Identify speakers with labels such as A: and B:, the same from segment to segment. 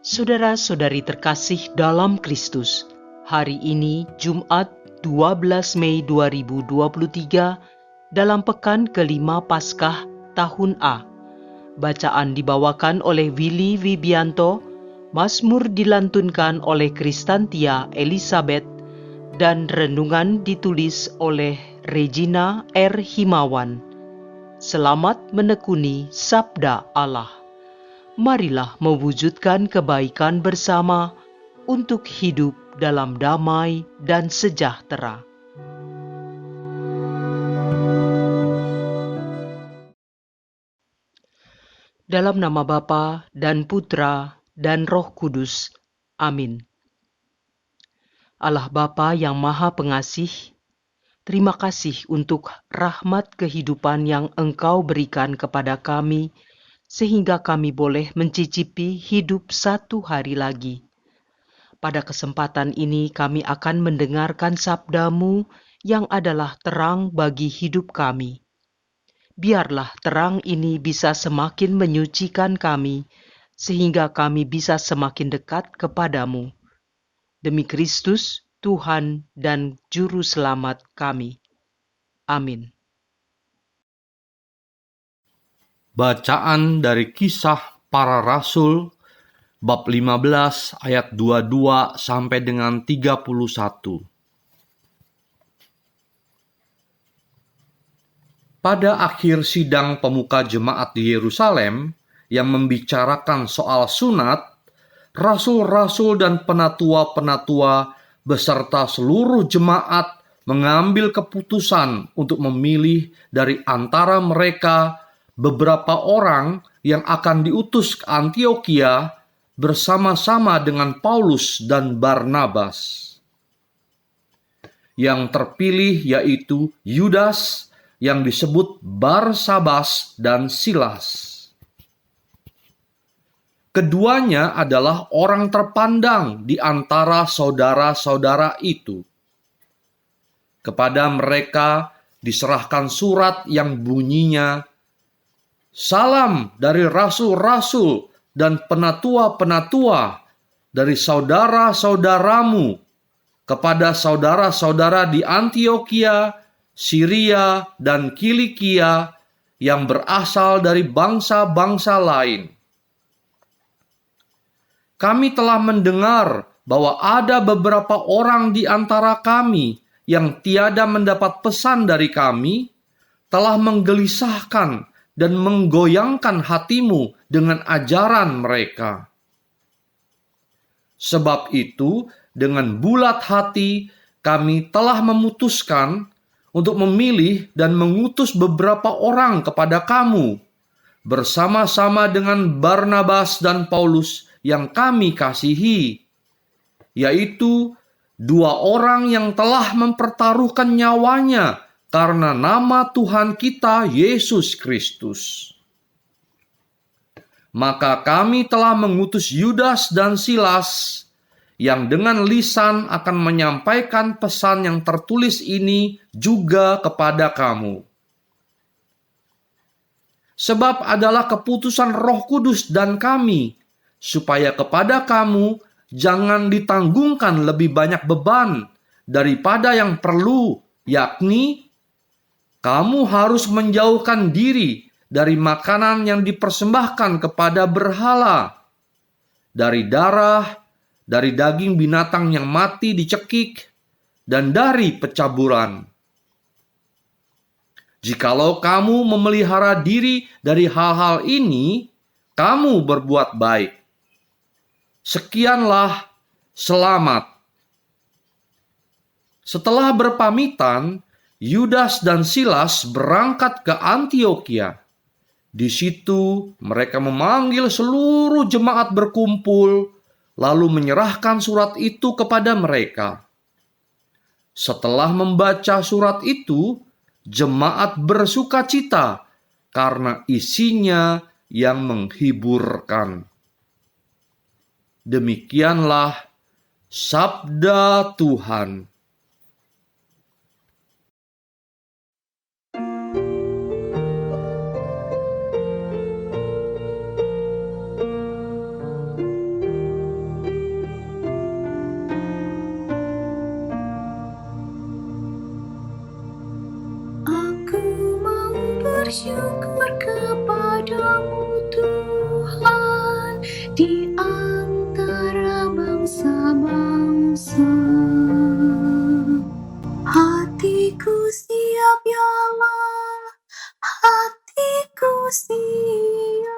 A: Saudara-saudari terkasih dalam Kristus, hari ini Jumat 12 Mei 2023 dalam pekan kelima Paskah tahun A. Bacaan dibawakan oleh Willy Wibianto, Mazmur dilantunkan oleh Kristantia Elizabeth, dan renungan ditulis oleh Regina R. Himawan. Selamat menekuni Sabda Allah. Marilah mewujudkan kebaikan bersama untuk hidup dalam damai dan sejahtera. Dalam nama Bapa dan Putra dan Roh Kudus. Amin. Allah Bapa yang Maha Pengasih, terima kasih untuk rahmat kehidupan yang Engkau berikan kepada kami, sehingga kami boleh mencicipi hidup satu hari lagi. Pada kesempatan ini kami akan mendengarkan sabda-Mu yang adalah terang bagi hidup kami. Biarlah terang ini bisa semakin menyucikan kami, sehingga kami bisa semakin dekat kepadamu. Demi Kristus, Tuhan dan Juru Selamat kami. Amin.
B: Bacaan dari Kisah Para Rasul bab 15 ayat 22 sampai dengan 31. Pada akhir sidang pemuka jemaat di Yerusalem yang membicarakan soal sunat, rasul-rasul dan penatua-penatua beserta seluruh jemaat mengambil keputusan untuk memilih dari antara mereka beberapa orang yang akan diutus ke Antiokhia bersama-sama dengan Paulus dan Barnabas. Yang terpilih yaitu Yudas yang disebut Barsabas dan Silas. Keduanya adalah orang terpandang di antara saudara-saudara itu. Kepada mereka diserahkan surat yang bunyinya, "Salam dari rasul-rasul dan penatua-penatua dari saudara-saudaramu kepada saudara-saudara di Antiokhia, Syria, dan Kilikia yang berasal dari bangsa-bangsa lain. Kami telah mendengar bahwa ada beberapa orang di antara kami yang tiada mendapat pesan dari kami, telah menggelisahkan dan menggoyangkan hatimu dengan ajaran mereka. Sebab itu, dengan bulat hati kami telah memutuskan untuk memilih dan mengutus beberapa orang kepada kamu, bersama-sama dengan Barnabas dan Paulus yang kami kasihi, yaitu dua orang yang telah mempertaruhkan nyawanya karena nama Tuhan kita Yesus Kristus. Maka kami telah mengutus Yudas dan Silas yang dengan lisan akan menyampaikan pesan yang tertulis ini juga kepada kamu. Sebab adalah keputusan Roh Kudus dan kami, supaya kepada kamu jangan ditanggungkan lebih banyak beban daripada yang perlu, yakni kamu harus menjauhkan diri dari makanan yang dipersembahkan kepada berhala, dari darah, dari daging binatang yang mati dicekik, dan dari pencaburan. Jikalau kamu memelihara diri dari hal-hal ini, kamu berbuat baik. Sekianlah, selamat." Setelah berpamitan, Yudas dan Silas berangkat ke Antiokhia. Di situ mereka memanggil seluruh jemaat berkumpul, lalu menyerahkan surat itu kepada mereka. Setelah membaca surat itu, jemaat bersukacita karena isinya yang menghiburkan. Demikianlah sabda Tuhan.
C: bersyukur kepadamu Tuhan di antara bangsa-bangsa. Hatiku siap ya Allah, hatiku siap.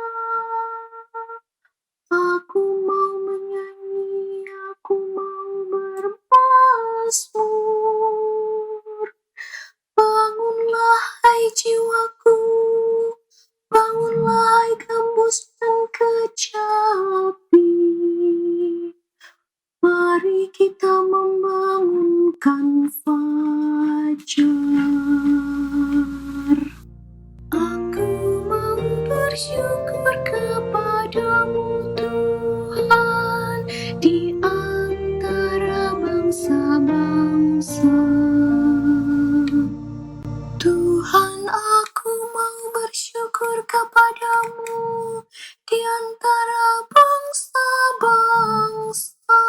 C: Aku mau menyanyi, aku mau bermazmur. Bangunlah hai jiwaku, bangunlah hai gembus dan kecapi. Mari kita membangunkan fajar. Aku mau bersyukur kepadamu Tuhan di antara bangsa-bangsa. Tuhan, aku mau bersyukur kepadamu di antara bangsa-bangsa.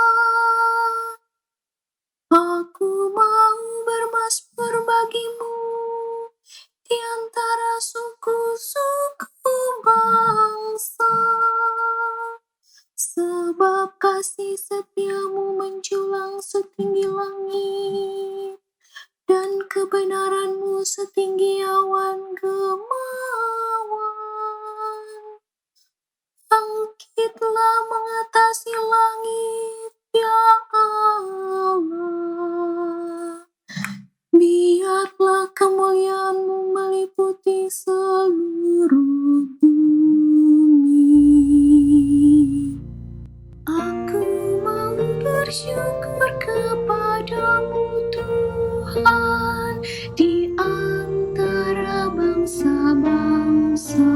C: Aku mau bermazmur bagimu di antara suku-suku bangsa. Sebab kasih setiamu menjulang setinggi langit, dan kebenaranmu setinggi awan gemawan. Bangkitlah mengatasi langit, ya Allah. Biarlah kemuliaan-Mu meliputi seluruh bumi. Aku mau bersyukur kepadamu Tuhan di antara bangsa-bangsa.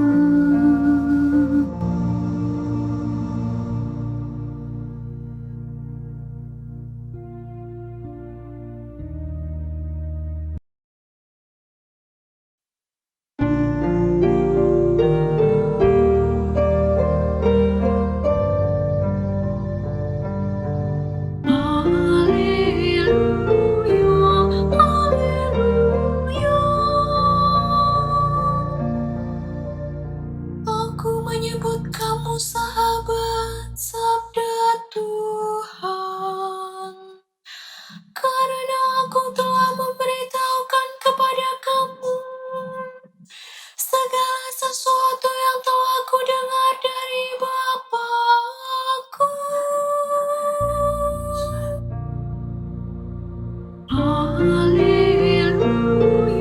C: Aku menyebut kamu sahabat, sabda Tuhan, karena aku telah memberitahukan kepada kamu segala sesuatu yang telah kudengar dari Bapa-Ku. Haleluya, haleluya.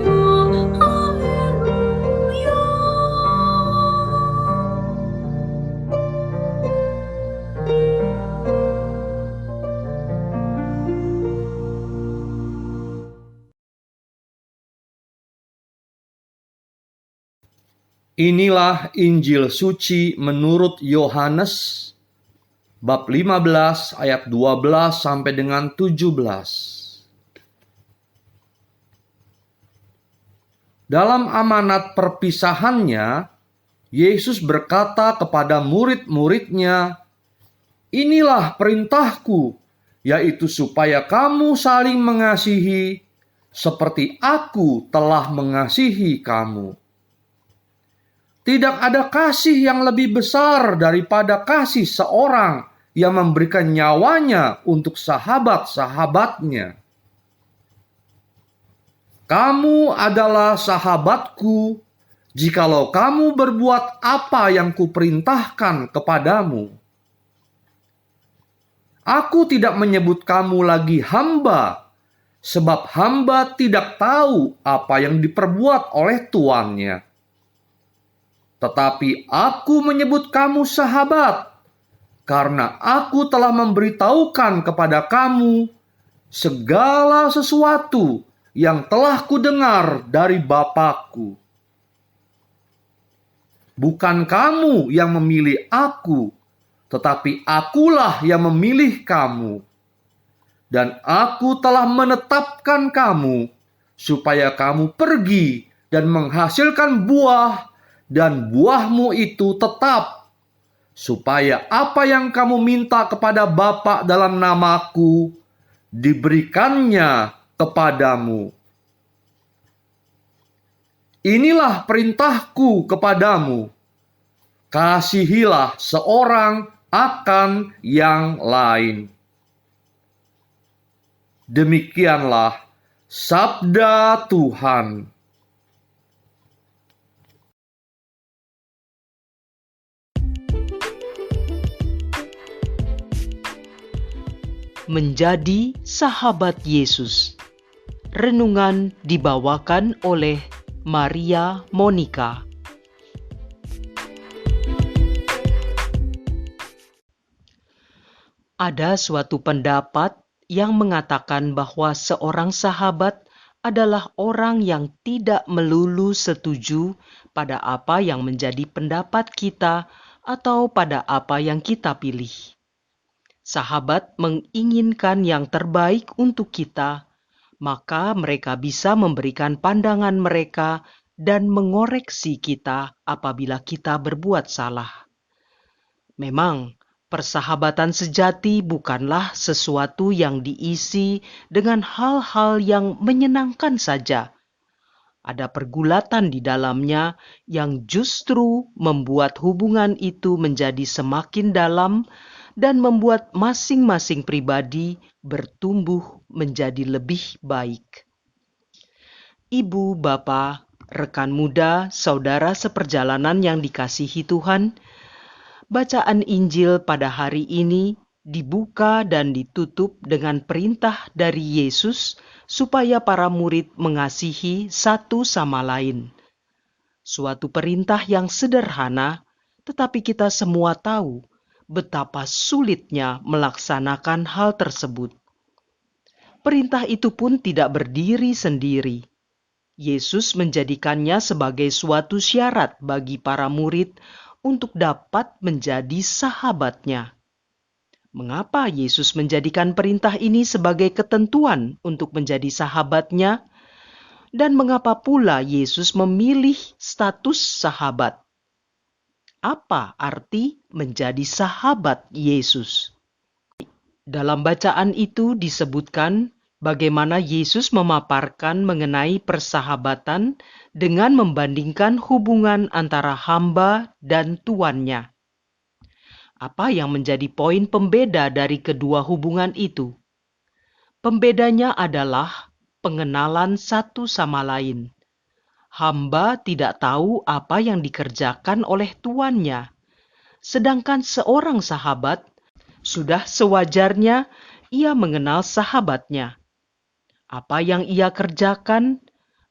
B: Inilah Injil suci menurut Yohanes bab 15 ayat 12 sampai dengan 17. Dalam amanat perpisahannya, Yesus berkata kepada murid-muridnya, "Inilah perintahku, yaitu supaya kamu saling mengasihi seperti aku telah mengasihi kamu. Tidak ada kasih yang lebih besar daripada kasih seorang yang memberikan nyawanya untuk sahabat-sahabatnya. Kamu adalah sahabatku jikalau kamu berbuat apa yang kuperintahkan kepadamu. Aku tidak menyebut kamu lagi hamba, sebab hamba tidak tahu apa yang diperbuat oleh tuannya. Tetapi aku menyebut kamu sahabat, karena aku telah memberitahukan kepada kamu segala sesuatu yang telah kudengar dari Bapa-Ku. Bukan kamu yang memilih aku, tetapi akulah yang memilih kamu. Dan aku telah menetapkan kamu, supaya kamu pergi dan menghasilkan buah, dan buahmu itu tetap, supaya apa yang kamu minta kepada Bapa dalam namaku, diberikannya kepadamu. Inilah perintahku kepadamu, kasihilah seorang akan yang lain. Demikianlah sabda Tuhan.
A: Menjadi sahabat Yesus. Renungan dibawakan oleh Maria Monica. Ada suatu pendapat yang mengatakan bahwa seorang sahabat adalah orang yang tidak melulu setuju pada apa yang menjadi pendapat kita atau pada apa yang kita pilih. Sahabat menginginkan yang terbaik untuk kita, maka mereka bisa memberikan pandangan mereka dan mengoreksi kita apabila kita berbuat salah. Memang, persahabatan sejati bukanlah sesuatu yang diisi dengan hal-hal yang menyenangkan saja. Ada pergulatan di dalamnya yang justru membuat hubungan itu menjadi semakin dalam dan membuat masing-masing pribadi bertumbuh menjadi lebih baik. Ibu, Bapa, rekan muda, saudara seperjalanan yang dikasihi Tuhan, bacaan Injil pada hari ini dibuka dan ditutup dengan perintah dari Yesus supaya para murid mengasihi satu sama lain. Suatu perintah yang sederhana, tetapi kita semua tahu betapa sulitnya melaksanakan hal tersebut. Perintah itu pun tidak berdiri sendiri. Yesus menjadikannya sebagai suatu syarat bagi para murid untuk dapat menjadi sahabatnya. Mengapa Yesus menjadikan perintah ini sebagai ketentuan untuk menjadi sahabatnya? Dan mengapa pula Yesus memilih status sahabat? Apa arti menjadi sahabat Yesus? Dalam bacaan itu disebutkan bagaimana Yesus memaparkan mengenai persahabatan dengan membandingkan hubungan antara hamba dan tuannya. Apa yang menjadi poin pembeda dari kedua hubungan itu? Pembedanya adalah pengenalan satu sama lain. Hamba tidak tahu apa yang dikerjakan oleh tuannya, sedangkan seorang sahabat sudah sewajarnya ia mengenal sahabatnya. Apa yang ia kerjakan,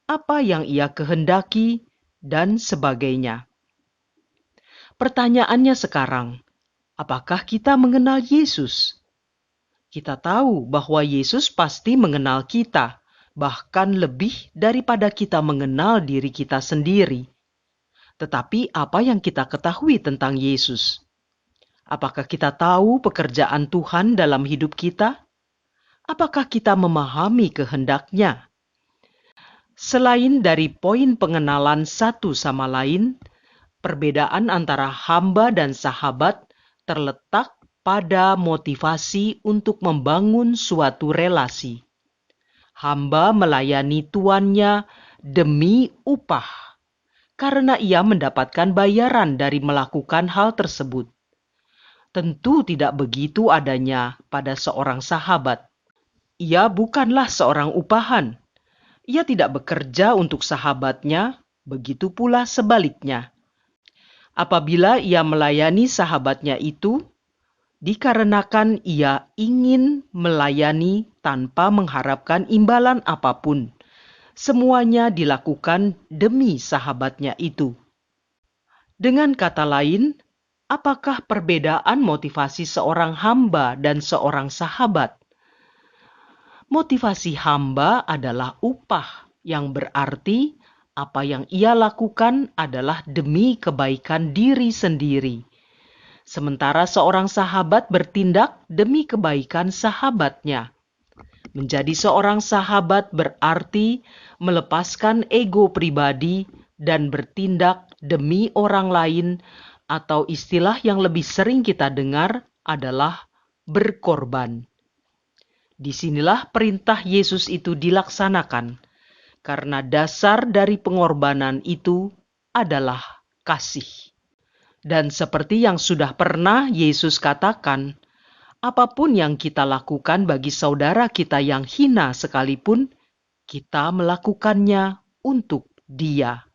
A: apa yang ia kehendaki, dan sebagainya. Pertanyaannya sekarang, apakah kita mengenal Yesus? Kita tahu bahwa Yesus pasti mengenal kita, bahkan lebih daripada kita mengenal diri kita sendiri. Tetapi apa yang kita ketahui tentang Yesus? Apakah kita tahu pekerjaan Tuhan dalam hidup kita? Apakah kita memahami kehendak-Nya? Selain dari poin pengenalan satu sama lain, perbedaan antara hamba dan sahabat terletak pada motivasi untuk membangun suatu relasi. Hamba melayani tuannya demi upah, karena ia mendapatkan bayaran dari melakukan hal tersebut. Tentu tidak begitu adanya pada seorang sahabat. Ia bukanlah seorang upahan. Ia tidak bekerja untuk sahabatnya, begitu pula sebaliknya. Apabila ia melayani sahabatnya itu, dikarenakan ia ingin melayani tanpa mengharapkan imbalan apapun. Semuanya dilakukan demi sahabatnya itu. Dengan kata lain, apakah perbedaan motivasi seorang hamba dan seorang sahabat? Motivasi hamba adalah upah, yang berarti apa yang ia lakukan adalah demi kebaikan diri sendiri. Sementara seorang sahabat bertindak demi kebaikan sahabatnya. Menjadi seorang sahabat berarti melepaskan ego pribadi dan bertindak demi orang lain, atau istilah yang lebih sering kita dengar adalah berkorban. Disinilah perintah Yesus itu dilaksanakan. karena dasar dari pengorbanan itu adalah kasih. Dan seperti yang sudah pernah Yesus katakan, apapun yang kita lakukan bagi saudara kita yang hina sekalipun, kita melakukannya untuk Dia.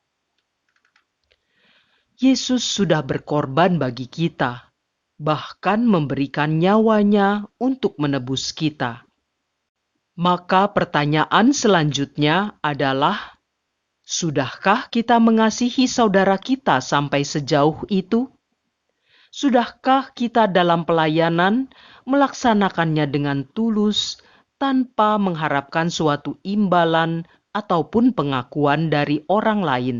A: Yesus sudah berkorban bagi kita, bahkan memberikan nyawanya untuk menebus kita. Maka pertanyaan selanjutnya adalah, sudahkah kita mengasihi saudara kita sampai sejauh itu? Sudahkah kita dalam pelayanan melaksanakannya dengan tulus tanpa mengharapkan suatu imbalan ataupun pengakuan dari orang lain?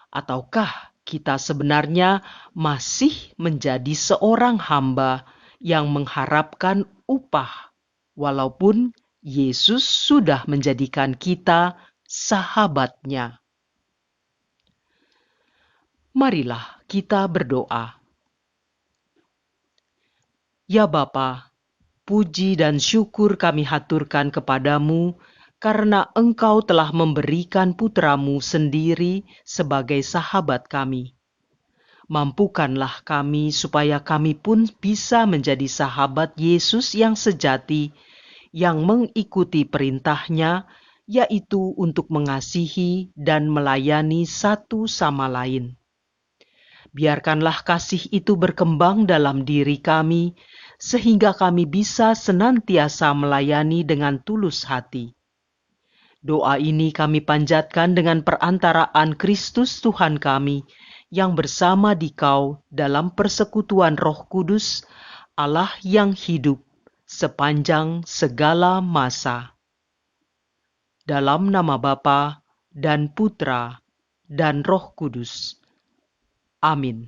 A: Ataukah kita sebenarnya masih menjadi seorang hamba yang mengharapkan upah, walaupun Yesus sudah menjadikan kita sahabatnya? Marilah kita berdoa. Ya Bapa, puji dan syukur kami haturkan kepadamu karena Engkau telah memberikan putra-Mu sendiri sebagai sahabat kami. Mampukanlah kami supaya kami pun bisa menjadi sahabat Yesus yang sejati, yang mengikuti perintah-Nya, yaitu untuk mengasihi dan melayani satu sama lain. Biarkanlah kasih itu berkembang dalam diri kami, sehingga kami bisa senantiasa melayani dengan tulus hati. Doa ini kami panjatkan dengan perantaraan Kristus Tuhan kami, yang bersama Dikau dalam persekutuan Roh Kudus, Allah yang hidup sepanjang segala masa. Dalam nama Bapa dan Putra dan Roh Kudus. Amin.